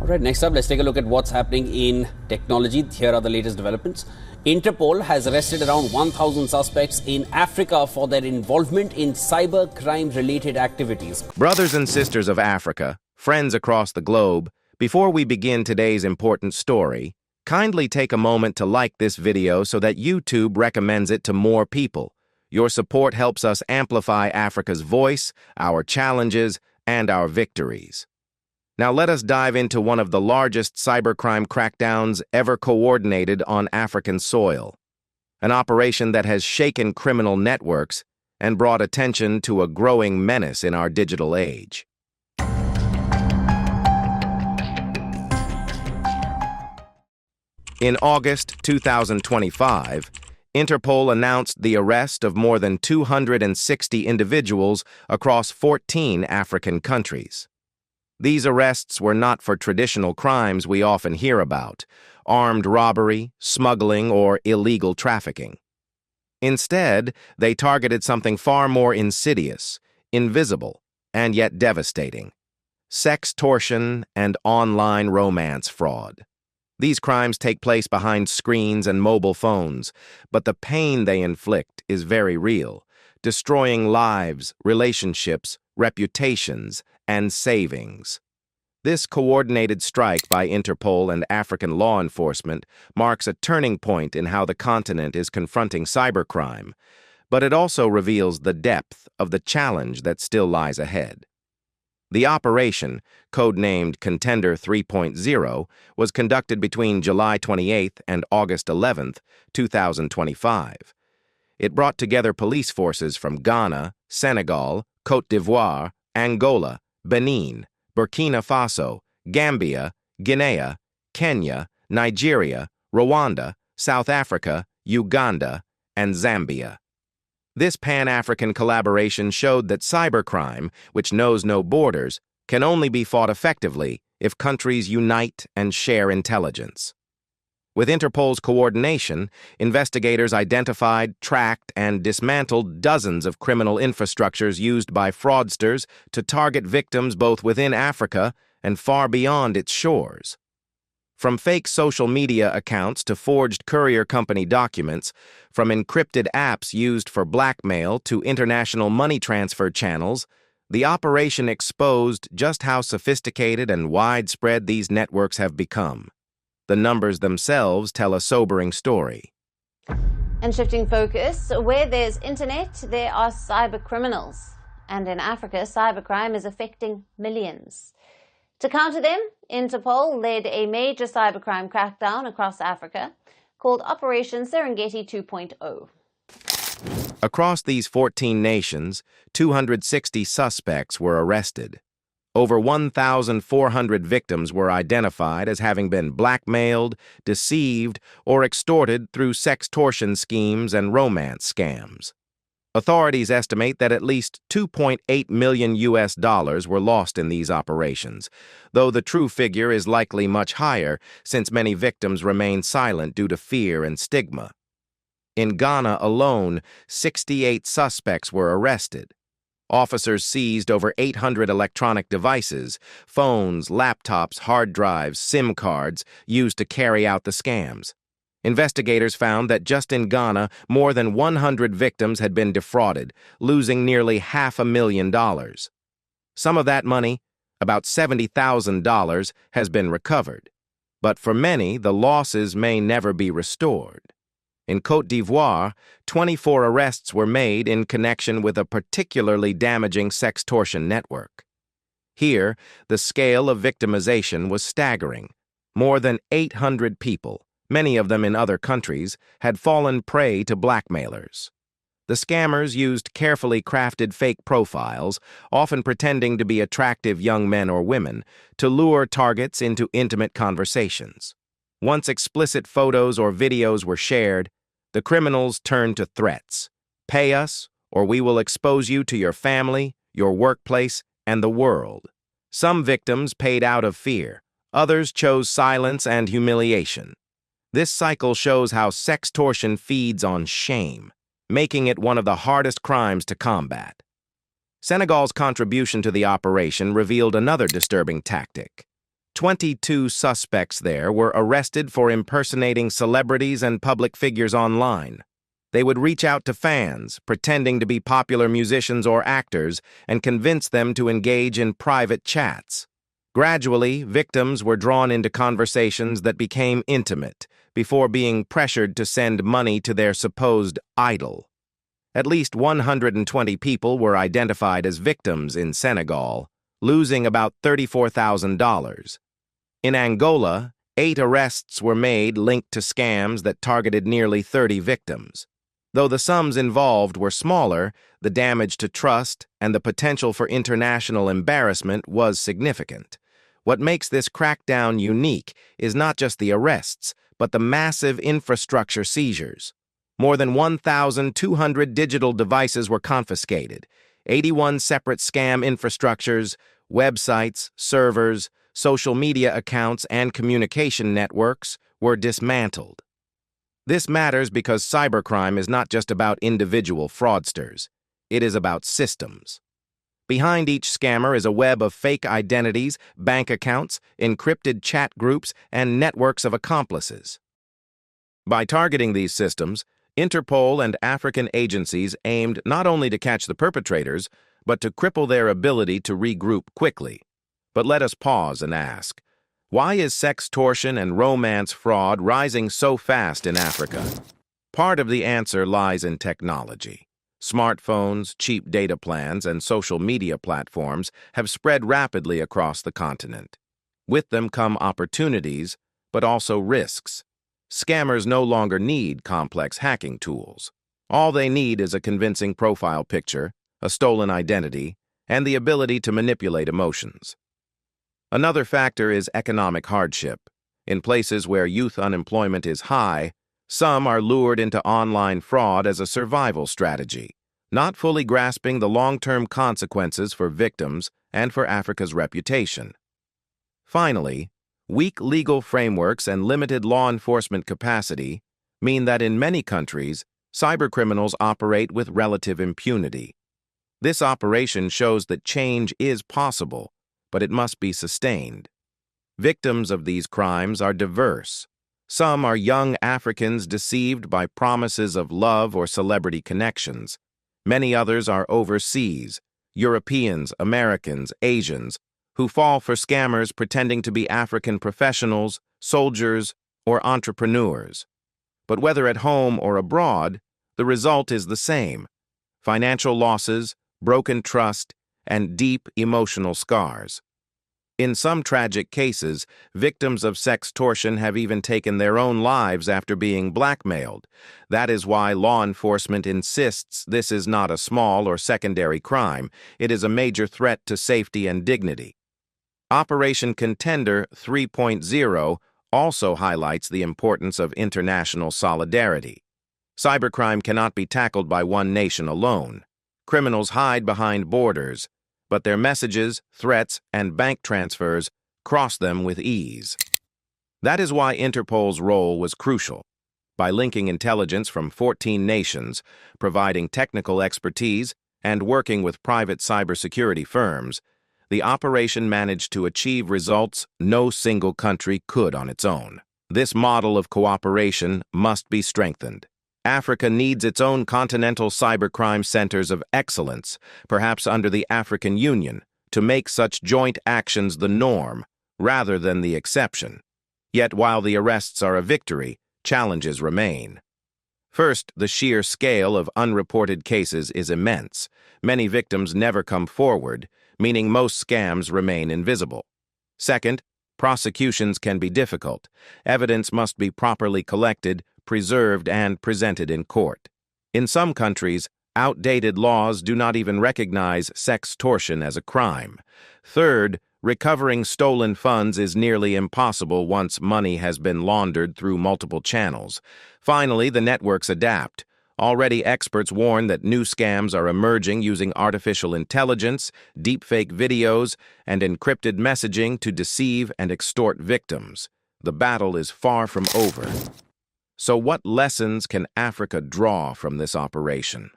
All right, next up, let's take a look at what's happening in technology. Here are the latest developments. Interpol has arrested around 1,000 suspects in Africa for their involvement in cybercrime-related activities. Brothers and sisters of Africa, friends across the globe, before we begin today's important story, kindly take a moment to like this video so that YouTube recommends it to more people. Your support helps us amplify Africa's voice, our challenges, and our victories. Now let us dive into one of the largest cybercrime crackdowns ever coordinated on African soil. An operation that has shaken criminal networks and brought attention to a growing menace in our digital age. In August 2025, Interpol announced the arrest of more than 260 individuals across 14 African countries. These arrests were not for traditional crimes we often hear about, armed robbery, smuggling, or illegal trafficking. Instead, they targeted something far more insidious, invisible, and yet devastating: sextortion and online romance fraud. These crimes take place behind screens and mobile phones, but the pain they inflict is very real, destroying lives, relationships, reputations, and savings. This coordinated strike by Interpol and African law enforcement marks a turning point in how the continent is confronting cybercrime, but it also reveals the depth of the challenge that still lies ahead. The operation, codenamed Contender 3.0, was conducted between July 28 and August 11, 2025. It brought together police forces from Ghana, Senegal, Côte d'Ivoire, Angola, Benin, Burkina Faso, Gambia, Guinea, Kenya, Nigeria, Rwanda, South Africa, Uganda, and Zambia. This Pan-African collaboration showed that cybercrime, which knows no borders, can only be fought effectively if countries unite and share intelligence. With Interpol's coordination, investigators identified, tracked, and dismantled dozens of criminal infrastructures used by fraudsters to target victims both within Africa and far beyond its shores. From fake social media accounts to forged courier company documents, from encrypted apps used for blackmail to international money transfer channels, the operation exposed just how sophisticated and widespread these networks have become. The numbers themselves tell a sobering story. And shifting focus, where there's internet, there are cyber criminals. And in Africa, cybercrime is affecting millions. To counter them, Interpol led a major cybercrime crackdown across Africa called Operation Serengeti 2.0. Across these 14 nations, 260 suspects were arrested. Over 1,400 victims were identified as having been blackmailed, deceived, or extorted through sextortion schemes and romance scams. Authorities estimate that at least $2.8 million were lost in these operations, though the true figure is likely much higher since many victims remain silent due to fear and stigma. In Ghana alone, 68 suspects were arrested. Officers seized over 800 electronic devices, phones, laptops, hard drives, SIM cards used to carry out the scams. Investigators found that just in Ghana, more than 100 victims had been defrauded, losing nearly $500,000. Some of that money, about $70,000, has been recovered. But for many, the losses may never be restored. In Côte d'Ivoire, 24 arrests were made in connection with a particularly damaging sextortion network. Here, the scale of victimization was staggering. More than 800 people, many of them in other countries, had fallen prey to blackmailers. The scammers used carefully crafted fake profiles, often pretending to be attractive young men or women, to lure targets into intimate conversations. Once explicit photos or videos were shared, the criminals turned to threats. Pay us, or we will expose you to your family, your workplace, and the world. Some victims paid out of fear. Others chose silence and humiliation. This cycle shows how sextortion feeds on shame, making it one of the hardest crimes to combat. Senegal's contribution to the operation revealed another disturbing tactic: 22 suspects there were arrested for impersonating celebrities and public figures online. They would reach out to fans, pretending to be popular musicians or actors, and convince them to engage in private chats. Gradually, victims were drawn into conversations that became intimate, before being pressured to send money to their supposed idol. At least 120 people were identified as victims in Senegal, losing about $34,000. In Angola, 8 arrests were made linked to scams that targeted nearly 30 victims. Though the sums involved were smaller, the damage to trust and the potential for international embarrassment was significant. What makes this crackdown unique is not just the arrests, but the massive infrastructure seizures. More than 1,200 digital devices were confiscated, 81 separate scam infrastructures, websites, servers, social media accounts, and communication networks were dismantled. This matters because cybercrime is not just about individual fraudsters. It is about systems. Behind each scammer is a web of fake identities, bank accounts, encrypted chat groups, and networks of accomplices. By targeting these systems, Interpol and African agencies aimed not only to catch the perpetrators, but to cripple their ability to regroup quickly. But let us pause and ask, why is sextortion and romance fraud rising so fast in Africa? Part of the answer lies in technology. Smartphones, cheap data plans, and social media platforms have spread rapidly across the continent. With them come opportunities, but also risks. Scammers no longer need complex hacking tools. All they need is a convincing profile picture, a stolen identity, and the ability to manipulate emotions. Another factor is economic hardship. In places where youth unemployment is high, some are lured into online fraud as a survival strategy, not fully grasping the long-term consequences for victims and for Africa's reputation. Finally, weak legal frameworks and limited law enforcement capacity mean that in many countries, cybercriminals operate with relative impunity. This operation shows that change is possible, but it must be sustained. Victims of these crimes are diverse. Some are young Africans deceived by promises of love or celebrity connections. Many others are overseas, Europeans, Americans, Asians, who fall for scammers pretending to be African professionals, soldiers, or entrepreneurs. But whether at home or abroad, the result is the same: financial losses, broken trust, and deep emotional scars. In some tragic cases, victims of sextortion have even taken their own lives after being blackmailed. That is why law enforcement insists this is not a small or secondary crime. It is a major threat to safety and dignity. Operation Contender 3.0 also highlights the importance of international solidarity. Cybercrime cannot be tackled by one nation alone. Criminals hide behind borders, but their messages, threats, and bank transfers cross them with ease. That is why Interpol's role was crucial. By linking intelligence from 14 nations, providing technical expertise, and working with private cybersecurity firms, the operation managed to achieve results no single country could on its own. This model of cooperation must be strengthened. Africa needs its own continental cybercrime centers of excellence, perhaps under the African Union, to make such joint actions the norm, rather than the exception. Yet while the arrests are a victory, challenges remain. First, the sheer scale of unreported cases is immense. Many victims never come forward, meaning most scams remain invisible. Second, prosecutions can be difficult. Evidence must be properly collected, preserved, and presented in court. In some countries, outdated laws do not even recognize sextortion as a crime. Third, recovering stolen funds is nearly impossible once money has been laundered through multiple channels. Finally, the networks adapt. Already, experts warn that new scams are emerging using artificial intelligence, deepfake videos, and encrypted messaging to deceive and extort victims. The battle is far from over. So what lessons can Africa draw from this operation?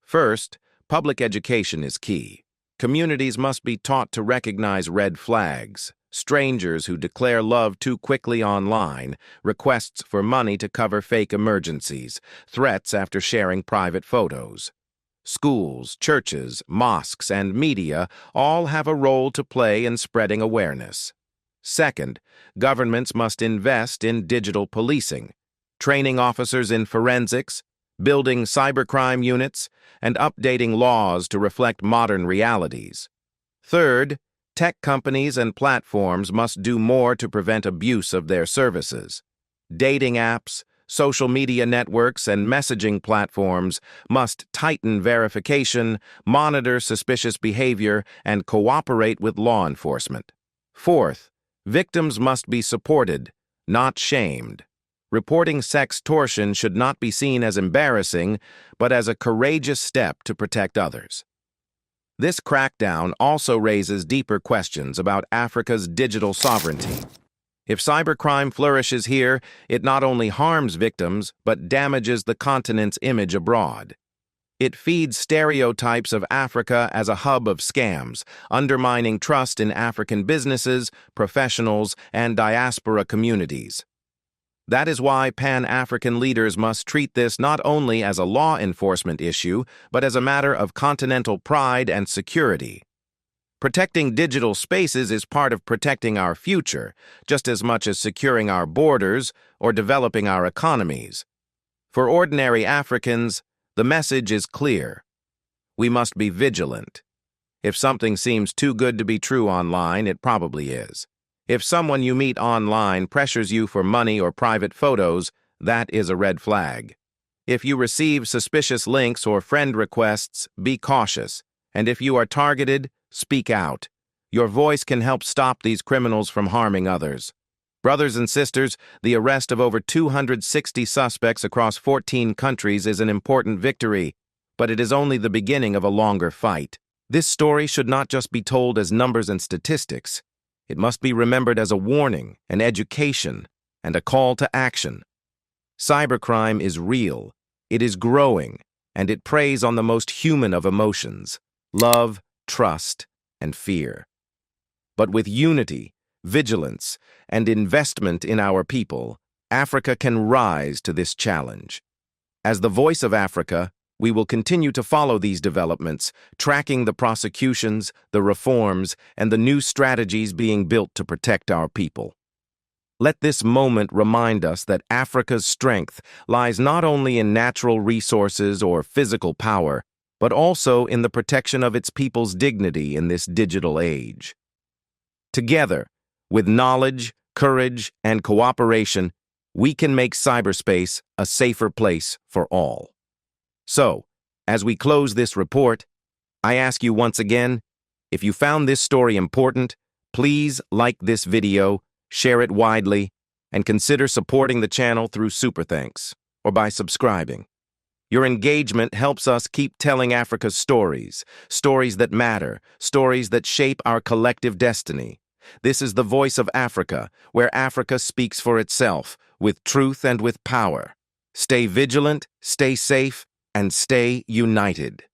First, public education is key. Communities must be taught to recognize red flags. strangers who declare love too quickly online, requests for money to cover fake emergencies, threats after sharing private photos. Schools, churches, mosques, and media all have a role to play in spreading awareness. Second, governments must invest in digital policing, training officers in forensics, building cybercrime units, and updating laws to reflect modern realities. Third, tech companies and platforms must do more to prevent abuse of their services. Dating apps, social media networks, and messaging platforms must tighten verification, monitor suspicious behavior, and cooperate with law enforcement. Fourth, victims must be supported, not shamed. Reporting sextortion should not be seen as embarrassing, but as a courageous step to protect others. This crackdown also raises deeper questions about Africa's digital sovereignty. If cybercrime flourishes here, it not only harms victims, but damages the continent's image abroad. It feeds stereotypes of Africa as a hub of scams, undermining trust in African businesses, professionals, and diaspora communities. That is why Pan-African leaders must treat this not only as a law enforcement issue, but as a matter of continental pride and security. Protecting digital spaces is part of protecting our future, just as much as securing our borders or developing our economies. For ordinary Africans, the message is clear. We must be vigilant. If something seems too good to be true online, it probably is. If someone you meet online pressures you for money or private photos, that is a red flag. If you receive suspicious links or friend requests, be cautious. And if you are targeted, speak out. Your voice can help stop these criminals from harming others. Brothers and sisters, the arrest of over 260 suspects across 14 countries is an important victory, but it is only the beginning of a longer fight. This story should not just be told as numbers and statistics. It must be remembered as a warning, an education, and a call to action. Cybercrime is real, it is growing, and it preys on the most human of emotions: love, trust, and fear. But with unity, vigilance, and investment in our people, Africa can rise to this challenge. As the voice of Africa, we will continue to follow these developments, tracking the prosecutions, the reforms, and the new strategies being built to protect our people. Let this moment remind us that Africa's strength lies not only in natural resources or physical power, but also in the protection of its people's dignity in this digital age. Together, with knowledge, courage, and cooperation, we can make cyberspace a safer place for all. So, as we close this report, I ask you once again, if you found this story important, please like this video, share it widely, and consider supporting the channel through Super Thanks or by subscribing. Your engagement helps us keep telling Africa's stories, stories that matter, stories that shape our collective destiny. This is the voice of Africa, where Africa speaks for itself, with truth and with power. Stay vigilant, stay safe, and stay united.